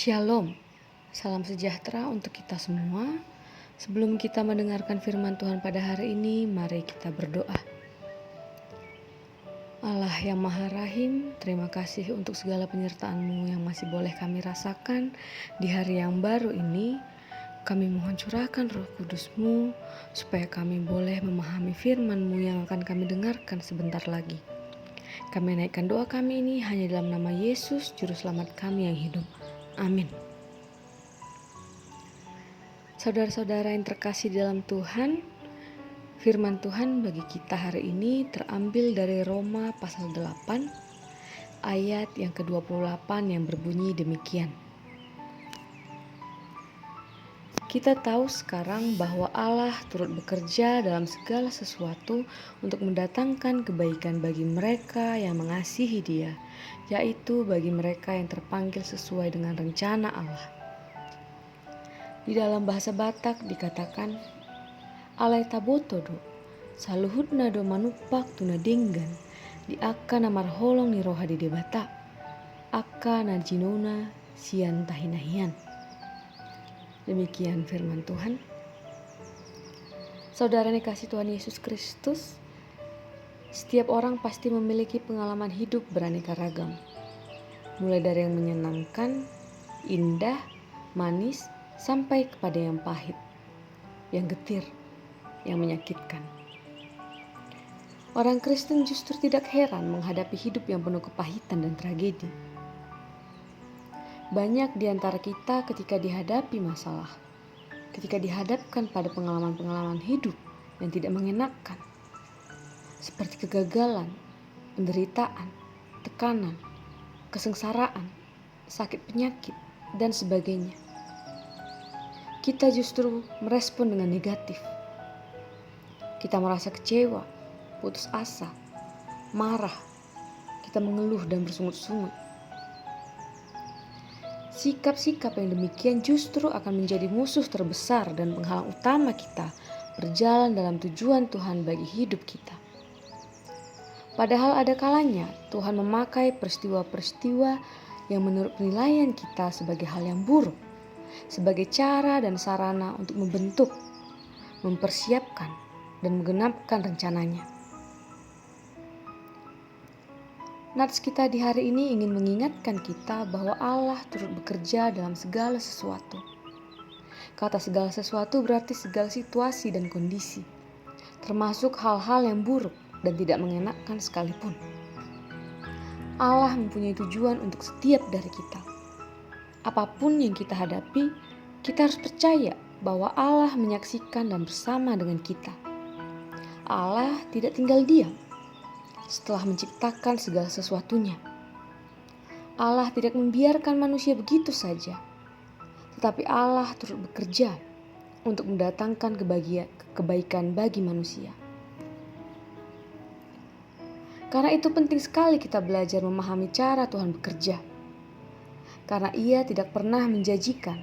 Shalom, salam sejahtera untuk kita semua. Sebelum kita mendengarkan firman Tuhan pada hari ini, mari kita berdoa. Allah yang Maha Rahim, terima kasih untuk segala penyertaan-Mu yang masih boleh kami rasakan di hari yang baru ini. Kami mohon curahkan Roh Kudus-Mu supaya kami boleh memahami firman-Mu yang akan kami dengarkan sebentar lagi. Kami naikkan doa kami ini hanya dalam nama Yesus, Juru Selamat kami yang hidup. Amin. Saudara-saudara yang terkasih dalam Tuhan, firman Tuhan bagi kita hari ini terambil dari Roma pasal 8 ayat yang ke-28 yang berbunyi demikian. Kita tahu sekarang bahwa Allah turut bekerja dalam segala sesuatu untuk mendatangkan kebaikan bagi mereka yang mengasihi Dia, yaitu bagi mereka yang terpanggil sesuai dengan rencana Allah. Di dalam bahasa Batak dikatakan, Alai taboto do, saluhutna do manupak tuna denggan, di akka namar holong ni roha di debata, akka na jinona sian tahinahian. Demikian firman Tuhan. Saudara dikasih Tuhan Yesus Kristus, setiap orang pasti memiliki pengalaman hidup beraneka ragam. Mulai dari yang menyenangkan, indah, manis, sampai kepada yang pahit, yang getir, yang menyakitkan. Orang Kristen justru tidak heran menghadapi hidup yang penuh kepahitan dan tragedi. Banyak di antara kita ketika dihadapi masalah, ketika dihadapkan pada pengalaman-pengalaman hidup yang tidak mengenakan, seperti kegagalan, penderitaan, tekanan, kesengsaraan, sakit penyakit, dan sebagainya. Kita justru merespon dengan negatif. Kita merasa kecewa, putus asa, marah, kita mengeluh dan bersungut-sungut. Sikap-sikap yang demikian justru akan menjadi musuh terbesar dan penghalang utama kita berjalan dalam tujuan Tuhan bagi hidup kita. Padahal ada kalanya Tuhan memakai peristiwa-peristiwa yang menurut penilaian kita sebagai hal yang buruk, sebagai cara dan sarana untuk membentuk, mempersiapkan, dan menggenapkan rencananya. Nats kita di hari ini ingin mengingatkan kita bahwa Allah turut bekerja dalam segala sesuatu. Kata segala sesuatu berarti segala situasi dan kondisi, termasuk hal-hal yang buruk dan tidak mengenakan sekalipun. Allah mempunyai tujuan untuk setiap dari kita. Apapun yang kita hadapi, kita harus percaya bahwa Allah menyaksikan dan bersama dengan kita. Allah tidak tinggal diam setelah menciptakan segala sesuatunya. Allah tidak membiarkan manusia begitu saja, tetapi Allah turut bekerja untuk mendatangkan kebaikan bagi manusia. Karena itu penting sekali kita belajar memahami cara Tuhan bekerja, karena Ia tidak pernah menjanjikan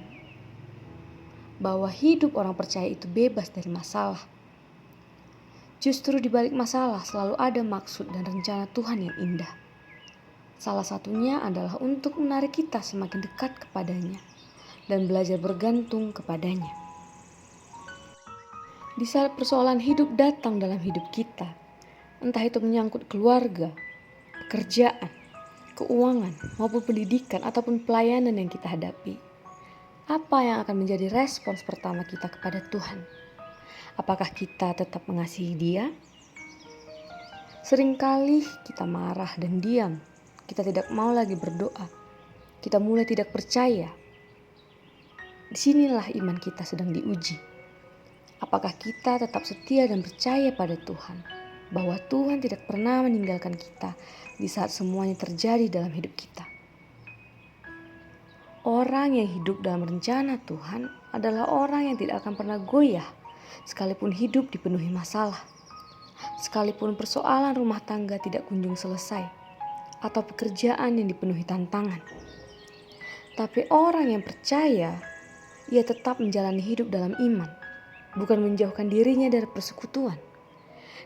bahwa hidup orang percaya itu bebas dari masalah. Justru di balik masalah selalu ada maksud dan rencana Tuhan yang indah. Salah satunya adalah untuk menarik kita semakin dekat kepadanya dan belajar bergantung kepadanya. Di saat persoalan hidup datang dalam hidup kita, entah itu menyangkut keluarga, pekerjaan, keuangan, maupun pendidikan ataupun pelayanan yang kita hadapi, apa yang akan menjadi respons pertama kita kepada Tuhan? Apakah kita tetap mengasihi Dia? Seringkali kita marah dan diam. Kita tidak mau lagi berdoa. Kita mulai tidak percaya. Disinilah iman kita sedang diuji. Apakah kita tetap setia dan percaya pada Tuhan, bahwa Tuhan tidak pernah meninggalkan kita di saat semuanya terjadi dalam hidup kita? Orang yang hidup dalam rencana Tuhan adalah orang yang tidak akan pernah goyah sekalipun hidup dipenuhi masalah, sekalipun persoalan rumah tangga tidak kunjung selesai, atau pekerjaan yang dipenuhi tantangan. Tapi orang yang percaya, ia tetap menjalani hidup dalam iman, bukan menjauhkan dirinya dari persekutuan.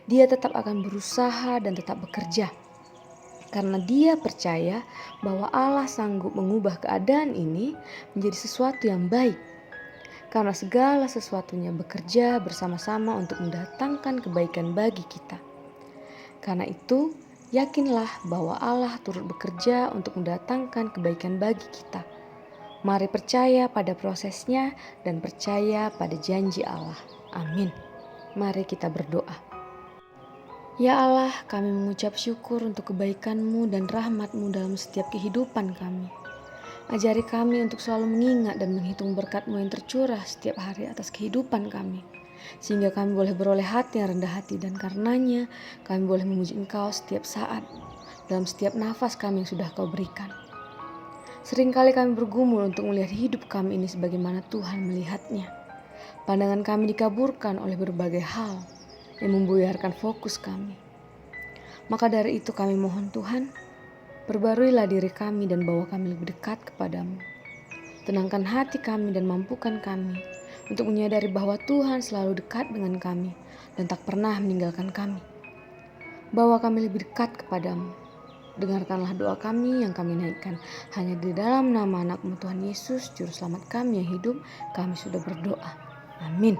Dia tetap akan berusaha dan tetap bekerja, karena dia percaya bahwa Allah sanggup mengubah keadaan ini menjadi sesuatu yang baik. Karena segala sesuatunya bekerja bersama-sama untuk mendatangkan kebaikan bagi kita. Karena itu, yakinlah bahwa Allah turut bekerja untuk mendatangkan kebaikan bagi kita. Mari percaya pada prosesnya dan percaya pada janji Allah. Amin. Mari kita berdoa. Ya Allah, kami mengucap syukur untuk kebaikan-Mu dan rahmat-Mu dalam setiap kehidupan kami. Ajari kami untuk selalu mengingat dan menghitung berkat-Mu yang tercurah setiap hari atas kehidupan kami. Sehingga kami boleh beroleh hati yang rendah hati dan karenanya kami boleh memuji Engkau setiap saat, dalam setiap nafas kami yang sudah Kau berikan. Seringkali kami bergumul untuk melihat hidup kami ini sebagaimana Tuhan melihatnya. Pandangan kami dikaburkan oleh berbagai hal yang membuyarkan fokus kami. Maka dari itu kami mohon Tuhan, perbaruilah diri kami dan bawa kami lebih dekat kepadamu. Tenangkan hati kami dan mampukan kami untuk menyadari bahwa Tuhan selalu dekat dengan kami dan tak pernah meninggalkan kami. Bawa kami lebih dekat kepadamu. Dengarkanlah doa kami yang kami naikkan. Hanya di dalam nama anak-Mu Tuhan Yesus, Juru Selamat kami yang hidup, kami sudah berdoa. Amin.